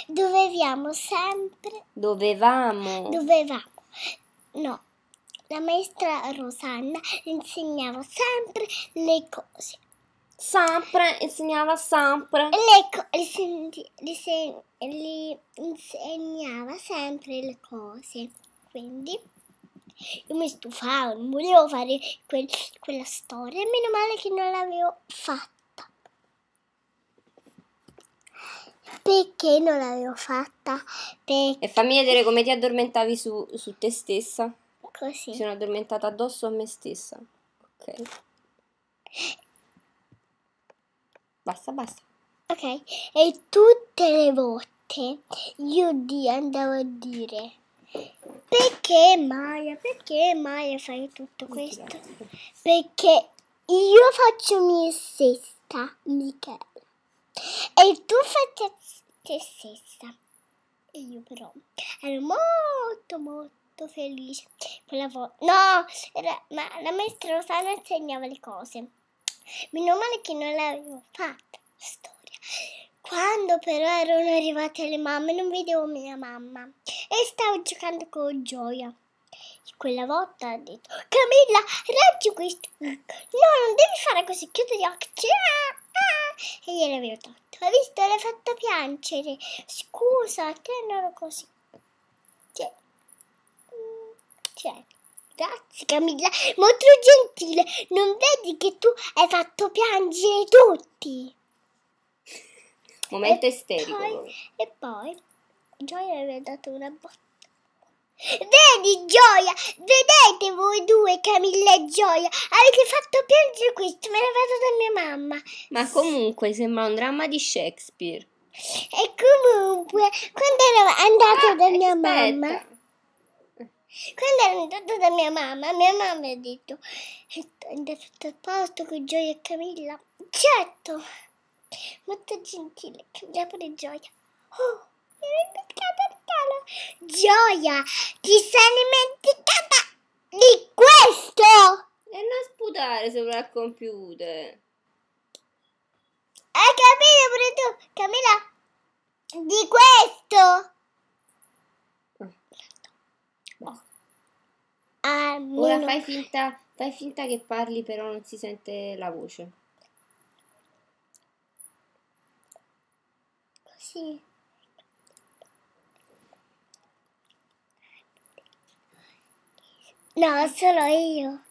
Dovevamo sempre. Dovevamo. No, la maestra Rosanna insegnava sempre le cose. Sempre, insegnava sempre. Insegnava sempre le cose. Quindi io mi stufavo, non volevo fare quella storia. E meno male che non l'avevo fatta. Perché non l'avevo fatta? E fammi vedere come ti addormentavi su te stessa. Così. Mi sono addormentata addosso a me stessa. Ok. Basta. Ok, e tutte le volte io andavo a dire: perché Maya fai tutto questo? Perché io faccio me stessa, Michela, e tu fai te stessa. E io però ero molto felice quella volta. No, ma la maestra Rosanna insegnava le cose. Meno male che non l'avevo fatta storia. Quando però erano arrivate le mamme, non vedevo mia mamma e stavo giocando con Gioia. Quella volta ha detto: Camilla, reggi questo. No, non devi fare così, chiudi gli occhi. E gliel'avevo tolto. Hai visto? L'hai fatta piangere. Scusa, te non ero così. Grazie Camilla, molto gentile. Non vedi che tu hai fatto piangere tutti? Momento isterico. E poi Gioia aveva dato una botta. Vedi Gioia, vedete voi due, Camilla e Gioia, avete fatto piangere questo, me l'ha dato da mia mamma. Ma comunque sembra un dramma di Shakespeare. E comunque, quando ero andato da mia mamma, mia mamma ha detto: è andato tutto a posto con Gioia e Camilla? Certo, molto gentile, Camilla pure Gioia. Oh, mi ero dimenticata il regalo. Gioia, ti sei dimenticata di questo? E non sputare sopra il computer. Hai capito pure tu, Camilla? Di questo? Ora fai finta che parli, però non si sente la voce. Così. No, solo io.